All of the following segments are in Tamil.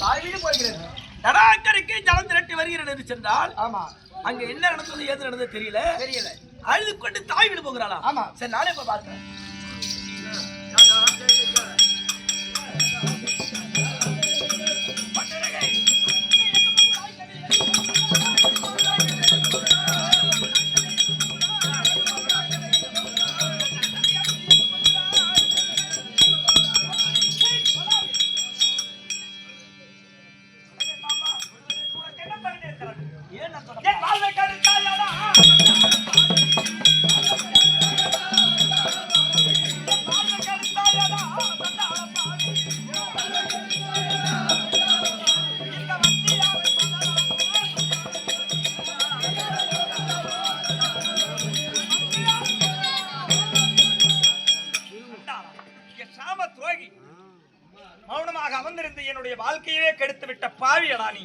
தாய்வீடு போகிறேன். தடாக்கரைக்கு ஜலம் திரட்டி வருகிறேன் என்று சென்றால் ஆமா, அங்க என்ன நடந்தது ஏது நடந்தது தெரியல. அழுது கொண்டு தாய் வீடு போகிறாளா? ஆமா. சரி, நானே இப்ப பார்த்தேன். மௌனமாக அமர்ந்திருந்து என்னுடைய வாழ்க்கையே கெடுத்து விட்ட பாவியடா நீ.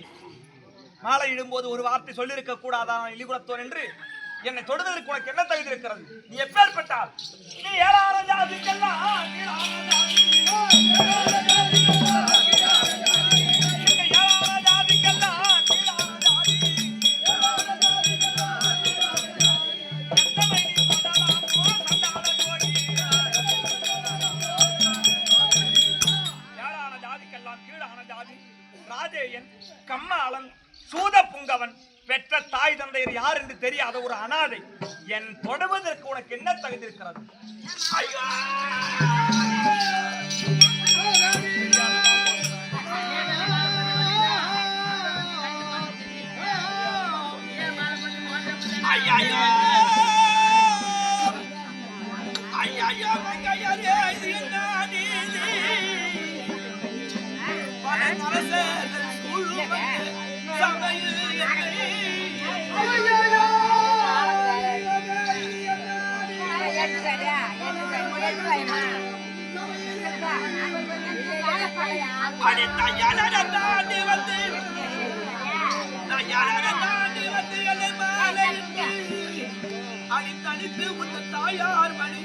மாலை இடும்போது ஒரு வார்த்தை சொல்லியிருக்க கூடாதா இலிகுலத்தோன் என்று என்னை தொடுவதற்கு உனக்கு என்ன தகுதி இருக்கிறது? நீ எப்பேற்பட்டால் நீ ஏழார ஜாதிக்கெல்லாம் கம்மாளன் சூத புங்கவன் பெற்ற தாய் தந்தையர் யார் என்று தெரியாத ஒரு அனாதை என் தொடுவதற்கு உனக்கு என்ன தகுதி இருக்கிறது? அடித்தடித்து உன் தாயார் மணி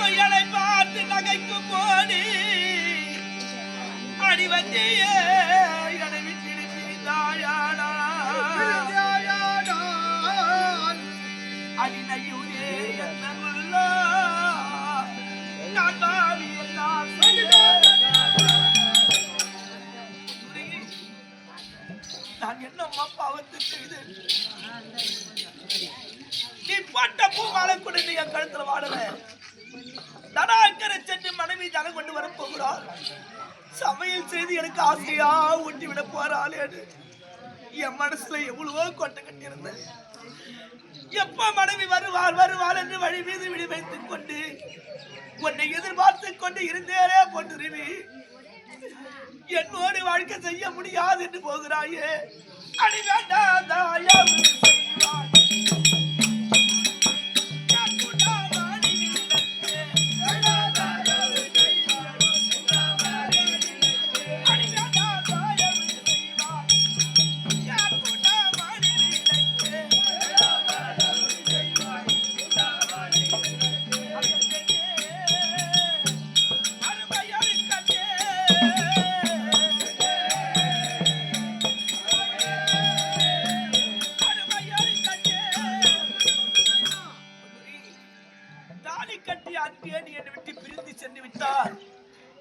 மையலை பார்த்து நகைக்கும் போது அடிவத்தியே என்னை விட்டிருந்தாயானா அடிநையூரே என்னுள்ள நான் தாவி எல்லாம் நான் என்னம்மா பாவத்து செய்தேன்? நீ பட்ட பூ மாலை கூட நீ என் கழுத்துல வாடல. தடாக்கரை சென்று மனைவி தலை கொண்டு வர போகிறாள். சமையல் செய்து எனக்கு ஆசையா ஊட்டி விட போறாள். என் மனசுல எவ்வளவோ கொட்டை கட்டி இருந்தேன். எப்ப மனைவி வருவாள் என்று வழி மீது விடி வைத்துக் கொண்டு உன்னை எதிர்பார்த்து கொண்டு இருந்தேனே பொன்னுருவி, என்னோடு வாழ்க்கை செய்ய முடியாது என்று போகிறாயே. அடி வேண்டாம்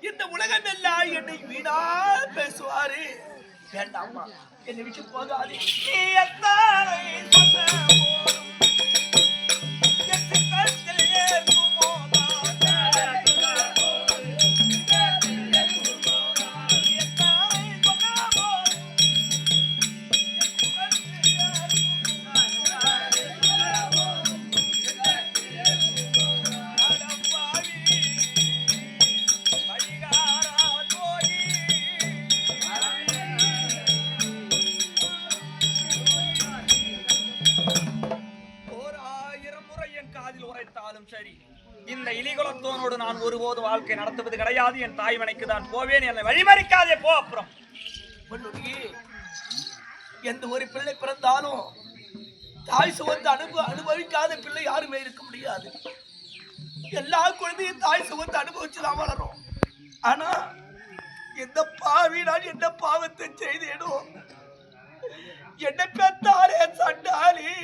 இந்த உலகம் எல்லாம் என்னை வீணா பேசுவாரு. வேண்டாமா, என்னை விட்டு போகாது. சரி, நான் ஒருபோது வாழ்க்கை நடத்துவது கிடையாது. என் தாய் மனைக்கு தான் போவேன். என்னை வழிமறிக்காதே போ. அப்புறம் எந்த ஒரு பிள்ளை பிறந்தாலும் தாய் சுகத்தை அனுபவிக்காத பிள்ளை யாருமே இருக்க முடியாது. எல்லா குழந்தையும் தாய் சுகத்தை அனுபவிச்சுதான் வளரும். ஆனா எந்த பாவி நான் என்ன பாவத்தை செய்தேனோ, என்னை பெற்றாரே சண்டாளி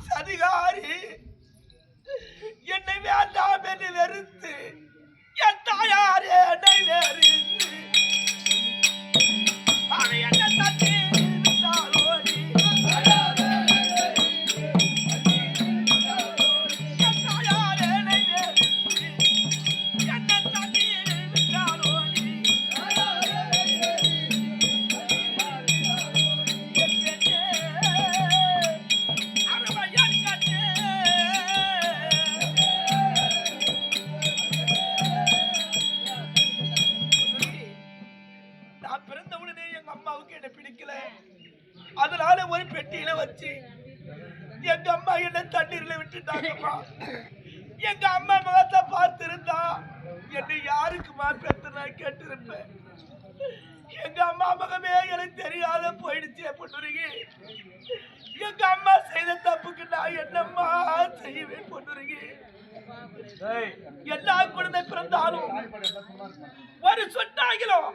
சதிகாரி என்னை வேண்டாம் என்று வெறுத்து என் தாயாரே என்னை வெறுத்து என்ன தட்டி அதனால ஒரு பெட்டியில வச்சு எங்க அம்மா என்ன தண்ணீர்ல விட்டுட்டாங்கம்மா. எங்க அம்மா முகத்தை பார்த்திருந்தா என்னை யாருக்குமா பெத்து நான் கேட்டிருப்பேன். எங்க அம்மா முகமே எனக்கு தெரியாத போயிடுச்சு. பொண்ணுருகி எங்க அம்மா செய்த தப்புக்கு நான் என்னம்மா செய்வேன். பொண்ணுருகி எல்லா குழந்தை பிறந்தாலும் ஒரு சொன்னாகிலும்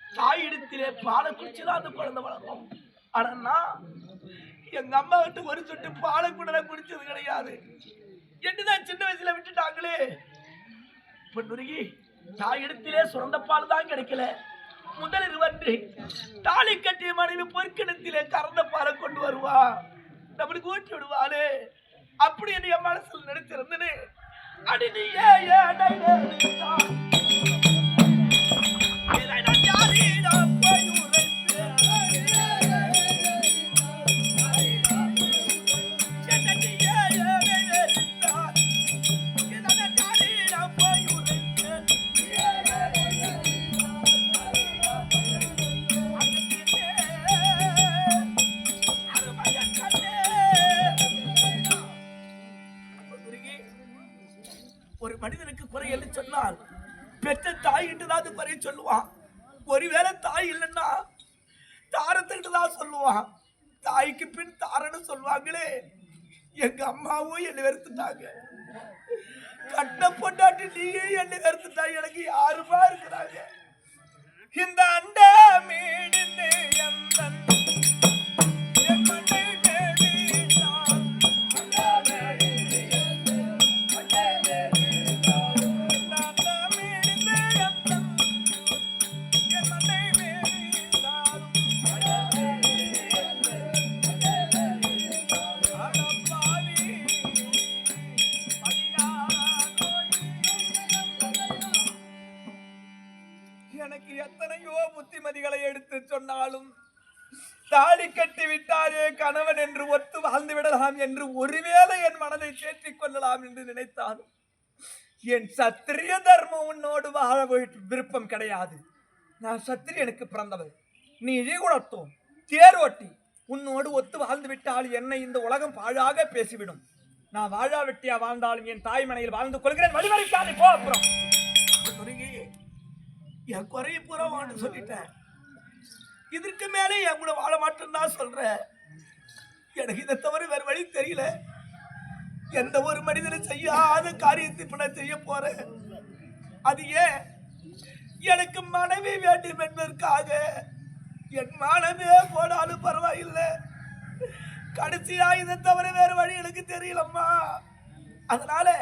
தாயிடத்திலே பாலை குடிச்சுதான் அந்த குழந்தை வளரும். ஆனா எங்க அம்மா கிட்ட ஒரு சொட்டு பாலை கூட குடிச்சது கிடையாது. என்னதான் சின்ன வயசுல விட்டுட்டாங்களே. பொன்னுருகி தாயிடத்திலே சுரந்த பால் தான் கிடைக்கல. முதலில் வந்து தாலி கட்டிய மனைவி பொற்கிணத்திலே கறந்த பாலை கொண்டு வருவா, நம்மளுக்கு ஊட்டி விடுவாளே. அப்படி என் மனசுல நினைச்சிருந்தேன்னு அடி நீ ஒரு மனிதனுக்கு குறை என்று சொன்னால் பெற்ற தாயிட்டு தான் அது குறை சொல்லுவான். ஒருவேளை தாய் இல்லைன்னா தாரத்துக்கிட்டு தான் சொல்லுவான். தாய்க்கு பின் தாரன்னு சொல்லுவாங்களே. எங்க அம்மாவும் என்னை வெறுத்துட்டாங்க. கட்ட பொண்டாட்டி நீயும் என்னை வெறுத்துட்டா. எனக்கு யாருமா இருக்கிறாங்க? இந்த அண்ட மீடு எனக்கு எத்தனையோ புத்திமதிகளை எடுத்து சொன்னாலும் தாலி கட்டி விட்டாரே கணவன் என்று ஒத்து வாழ்ந்து விடலாம் என்று ஒருவேளை என் மனதை தேற்றிக் கொள்ளலாம் என்று நினைத்தாலும் என் சத்திரிய தர்மம் உன்னோடு வாழ விருப்பம் கிடையாது. நான் சத்திரியனுக்கு பிறந்தவர். நீ இழிகுணத்தோம் தேரோட்டி உன்னோடு ஒத்து வாழ்ந்து விட்டால் என்னை இந்த உலகம் பாழாக பேசிவிடும். நான் வாழா வெட்டியா வாழ்ந்தாலும் என் தாய் மனையில் வாழ்ந்து கொள்கிறேன். வழிமறிக்காதே போ. அப்புறம் என் குறைய பூரா சொல்லிட்டேன். இதற்கு மேலே என் கூட வாழ மாட்டேன்னு தான் சொல்றேன். எனக்கு இதை தவிர வேற வழி தெரியல. எந்த ஒரு மனிதனும் செய்யாத காரியத்தை இப்ப நான் செய்ய போறேன். அது ஏன் எனக்கு மனைவி வேண்டும் என்பதற்காக என் மானமே போனாலும் பரவாயில்லை. கடைசியா இதை தவிர வேற வழி எனக்கு தெரியலம்மா. அதனால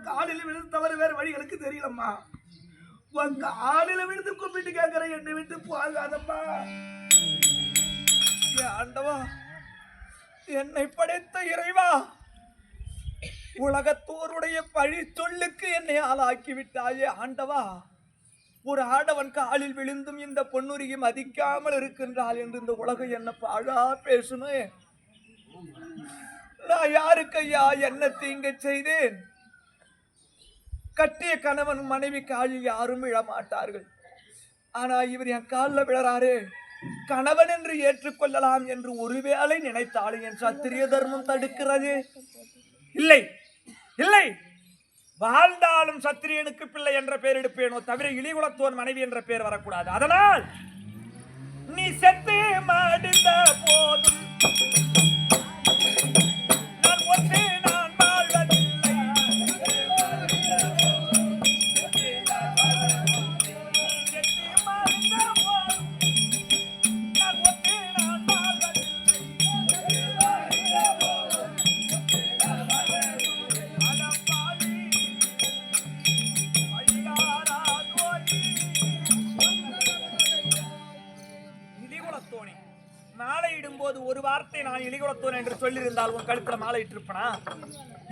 காலில் விழுந்து தவிர வேற வழி எனக்கு தெரியலம்மா. உன் காலில் விழுந்து கூப்பிட்டு கேட்கிற என்னை விட்டு போகாதம்மா. ஆண்டவா, என்னை படைத்த இறைவா, உலகத்தோருடைய பழி சொல்லுக்கு என்னை ஆளாக்கி விட்டாயே ஆண்டவா. ஒரு ஆடவன் காலில் விழுந்தும் இந்த பொன்னுரியை மதிக்காமல் இருக்கின்றாள் என்று இந்த உலகம் என்ன பாழா பேசுமே. நான் யாருக்கையா என்ன தீங்க செய்தேன்? கட்டிய கணவன் மனைவி காலில் யாரும் விழமாட்டார்கள். ஆனா இவர் என் காலில் விழறாரு. கணவன் என்று ஏற்றுக்கொள்ளலாம் என்று ஒருவேளை நினைத்தாலும் என் சத்திரிய தர்மம் தடுக்கிறது. இல்லை இல்லை, வாழ்ந்தாலும் சத்திரியனுக்கு பிள்ளை என்ற பெயர் எடுப்பேனோ தவிர இழிகுலத்தோன் மனைவி என்ற பெயர் வரக்கூடாது. அதனால் நீ செத்து மடிந்த போதும் நான் ஒன்று நான் வாழ்வதில்லை. மாலையிடும் போது ஒரு வார்த்தை நான் இழிகுலத்தோன் என்று சொல்லியிருந்தால் உன் கழுத்துல மாலை இட்டிருப்பனா?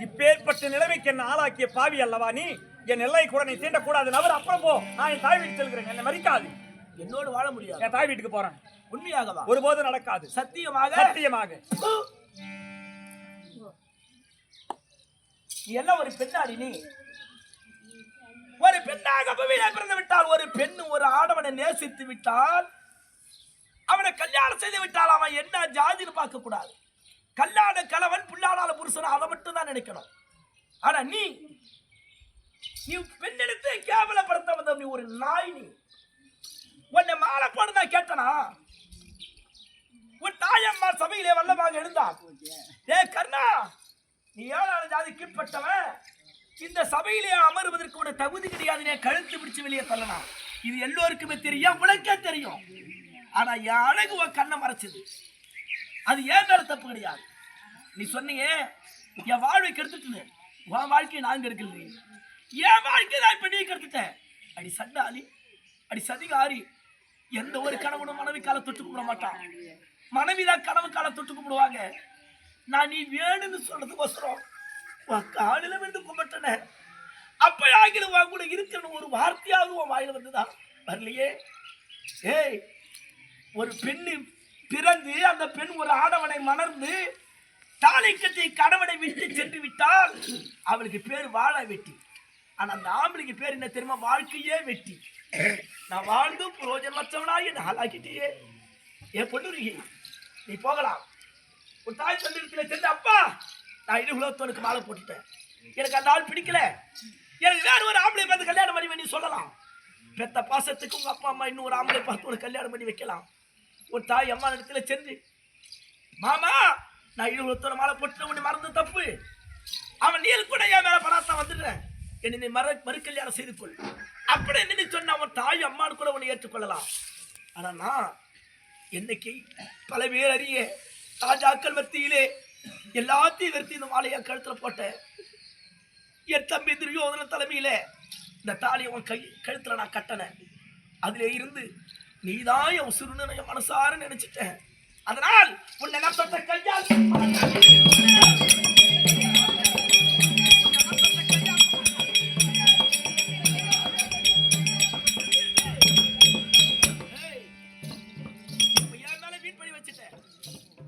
இப்பேற்பட்ட நிலைமைக்கு என்ன ஆளாக்கிய பாவி அல்லவா நீ? என் எல்லை கூட நீ தீண்டக்கூடாது. நபர் அப்புறம் போ, நான் என் தாய் வீட்டுக்கு செல்கிறேன். என்னை மறிக்காது. என்னோடு வாழ முடியாது. என் தாய் வீட்டுக்கு போறேன். உண்மையாகவா? ஒருபோதும் நடக்காது. சத்தியமாக? சத்தியமாக. எல்லாம் ஒரு பெண்ணாடி. நீ ஒரு பெண்ணாக பிறந்து விட்டால், ஒரு பெண்ணு ஒரு ஆடவனை நேசித்து விட்டால், அவனை கல்யாணம் செய்து விட்டால் அவன் என்ன ஜாதின்னு பார்க்க கூடாது. கல்யாண கணவன் புல்லாடால புருஷன் அதை மட்டும் தான் நினைக்கணும். ஆனா நீ பெண்ணெடுத்து கேவலப்படுத்த வந்த நீ ஒரு நாய். நீ உன்னை மாலை போடுதா கேட்டனா? உன் தாயம்மா சபையிலே வல்லமாக எழுந்தான். ஏ கர்ணா, நீ 7ஆம் ஜாதி கீழ்பட்டவன், இந்த சபையிலே அமருவதற்கு உன தகுதி கிடையாது. கழுத்து பிடிச்சு வெளியே தள்ளலாம். இது எல்லோருக்குமே தெரியும், உனக்கே தெரியும். ஆனா என் அழகு உன் கண்ணை மறைச்சது. அது ஏன் மேல தப்பு கிடையாது. நீ சொன்னீங்க என் வாழ்வை கெடுத்துட்டு, உன் வாழ்க்கையை நாங்க எடுக்கல. என் வாழ்க்கை தான் இப்ப நீ கெடுத்துட்ட. அடி சண்டாளி, அடி சதிகாரி. எந்த ஒரு கணவனும் மனைவி காலை தொட்டு கும்பிட மாட்டான். மனைவிதான் கனவு காலை தொட்டு கும்பிடுவாங்க. நான் நீ வேணும்னு சொல்றதுக்கோசரம் உன் காலில வந்து கும்பிட்டன. அப்ப ஆகிலும் உன் கூட இருக்கணும் ஒரு வார்த்தையாவது உன் வாயில வந்துதான் வரலையே. ஏய், ஒரு பெண்ணு பிறந்து அந்த பெண் ஒரு ஆடவனை மணர்ந்து தாலி கட்டி கணவனை விட்டு சென்று விட்டால் அவளுக்கு பேர் வாழ வெட்டி. ஆனா அந்த ஆம்பளைக்கு பேர் என்ன தெரியுமா? வாழ்க்கையே வெட்டி. நான் வாழ்ந்தும் புரோஜனமற்றவனாய் என்ன ஆளாக்கிட்டே. என் பொண்ணுருகி, நீ போகலாம். உன் தாய் தந்தையிடத்துல சென்று, அப்பா நான் இழிகுலத்தோனுக்கு மாலை போட்டுட்டேன், எனக்கு அந்த ஆள் பிடிக்கல, எனக்கு வேற ஒரு ஆம்பளை பார்த்து கல்யாணம் பண்ணி வேண்டி சொல்லலாம். பெத்த பாசத்துக்கு உங்க அப்பா அம்மா இன்னும் ஒரு ஆம்பளை பார்த்து உனக்கு கல்யாணம் பண்ணி வைக்கலாம். ஒரு தாய் அம்மா இடத்துல சென்று, மாமா நான் இழிகுலத்தோட மாலை போட்டு உன்னை மறந்து தப்பு, அவன் நீல் கூட என் மேல பணத்தான் வந்துடுறேன், என்னை மறு கல்யாணம் செய்து கொள் அப்படி என்ன சொன்ன அவன் தாய் அம்மானு கூட உன்னை ஏற்றுக்கொள்ளலாம். ஆனா நான் என்னைக்கு பல பேர் அறிய ராஜாக்கள் மத்தியிலே எல்லாத்தையும் வெறுத்தி இந்த மாலையை கழுத்துல போட்டேன். என் தம்பி துரியோதன தலைமையில இந்த தாலியை உன் கழுத்துல நான் கட்டினேன். அதுல இருந்து நீதான் என் உசுருன்னு என் மனசார நினைச்சிட்டேன். அதனால் உன்னை நான் தொட்ட கையால்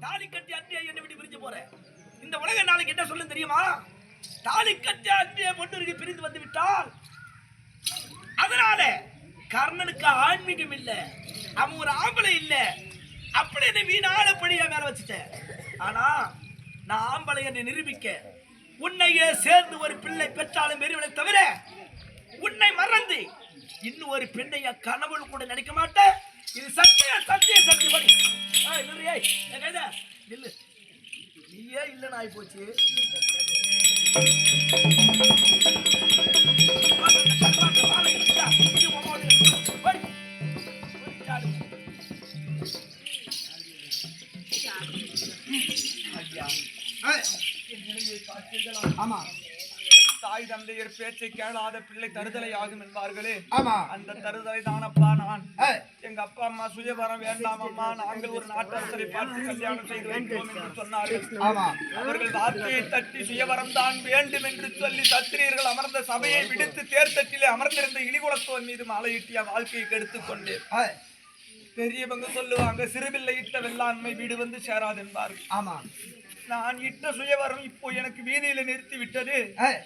தாலி கட்டி அன்றைய என்னை விட்டு பிரிஞ்சு போறேன். இந்த உலக நாளைக்கு என்ன சொல்லும் தெரியுமா? தாலி கட்டி அன்றைய பொண்ணுக்கு பிரிந்து வந்து விட்டால், அதனால கர்ணனுக்கு ஆன்மீகம் இல்ல, அவன் ஒரு ஆம்பளை இல்ல, அப்படி என்னை வீணான படியா மேல வச்சுட்டேன். ஆனா நான் ஆம்பளை என்று நிரூபிக்க உன்னையே சேர்ந்து ஒரு பிள்ளை பெற்றாலும் பெரியவனை தவிர உன்னை மறந்து இன்னும் ஒரு பெண்ணை கனவுல கூட நினைக்க மாட்டேன். இது சத்திய சத்திய சத்தியபடி. நில்லு, நீயே இல்லைன்னு ஆகி போச்சு. ஆமா, தாய் தந்தையர் பேச்சை கேளாத பிள்ளை தருதலை ஆகும் என்பார்களே, ஆமா. அந்த தருதலை தானப்பா நான். ஏய், எங்க அப்பா அம்மா சுயவரம் வேண்டாம் அம்மா, நாங்கள் ஒரு நாட்டரசரை பார்த்து கல்யாணம் செய்து வைக்கிறோம் என்று சொன்னார்கள். ஆமா. அவர்கள் வார்த்தையை தட்டி சுயவரம் தான் வேண்டும் என்று சொல்லி சத்திரியர்கள் அமர்ந்த சபையை விடுத்து தேர்தட்டிலே அமர்ந்திருந்த இழிகுலத்தோன் மீது மாலையிட்டு என் வாழ்க்கையை கெடுத்துக் கொண்டேன். ஏய், பெரியவங்க சொல்லுவாங்க, சிறுபிள்ளை இட்ட வெள்ளாண்மை வீடு வந்து சேராது என்பார்கள். ஆமா. நான் இட்ட சுயவரம் இப்போ எனக்கு வீதியில நிறுத்தி விட்டது. ஏய்,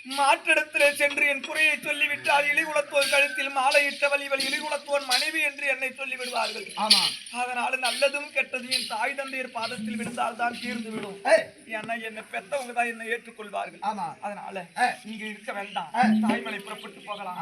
மாற்றிடத்திலே சென்று என் குறையை சொல்லிவிட்டால் இழிகுலத்தோர் கழுத்தில் மாலையிட்டவள் இவள் இழிகுலத்தோன் மனைவி என்று என்னை சொல்லி விடுவார்கள். ஆமா. அதனால நல்லதும் கெட்டதும் என் தாய் தந்தையர் பாதத்தில் விழுந்தால் தான் தீர்ந்து விடும். ஏய், ஏன்னா என்னை பெத்தவங்க தான் என்னை ஏற்றுக்கொள்வார்கள். ஆமா. அதனால நீங்க இருக்க வேண்டாம், தாய்மலை புறப்பட்டு போகலாம்.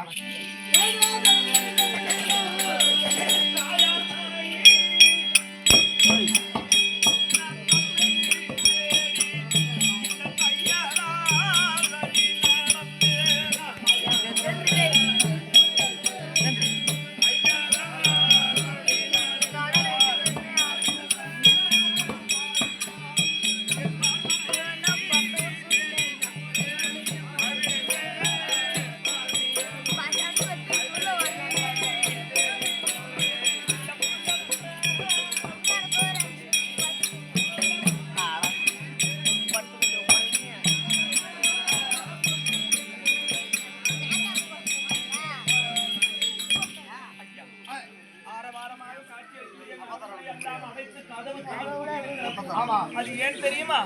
அது ஏன் தெரியுமா?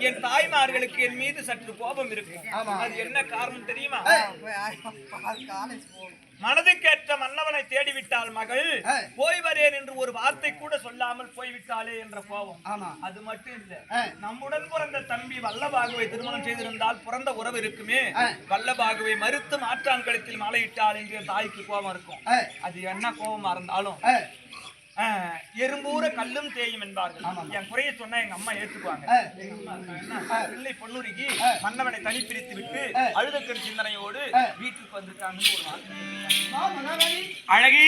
என் தாய்மார்களுக்கு என் மீது சற்று கோபம் இருக்கும். அது என்ன காரணம் தெரியுமா? மனதுக்கேற்ற மன்னவனை தேடிவிட்டால் மகள் போய் வரேன் என்று ஒரு வார்த்தை கூட சொல்லாமல் போய்விட்டாளே என்ற கோபம். அது மட்டும் இல்ல, நம்முடன் பிறந்த தம்பி வல்லபாகுவை திருமணம் செய்திருந்தால் பிறந்த உறவு இருக்குமே, வல்லபாகுவை மறுத்து மாற்றான் கழுத்தில் மாலையிட்டாள் என்ற தாய்க்கு கோபம் இருக்கும். அது என்ன கோபமா இருந்தாலும் எறும்பூர கல்லும் தேயும் என்பார்கள். என் குறைய சொன்னா எங்க அம்மா ஏத்துக்குவாங்க. பிள்ளை பொன்னுருகி மன்னவனை தனி பிரித்து விட்டு அழுதக்கன் சிந்தனையோடு வீட்டுக்கு வந்திருக்காங்கன்னு ஒரு வார்த்தை. அழகி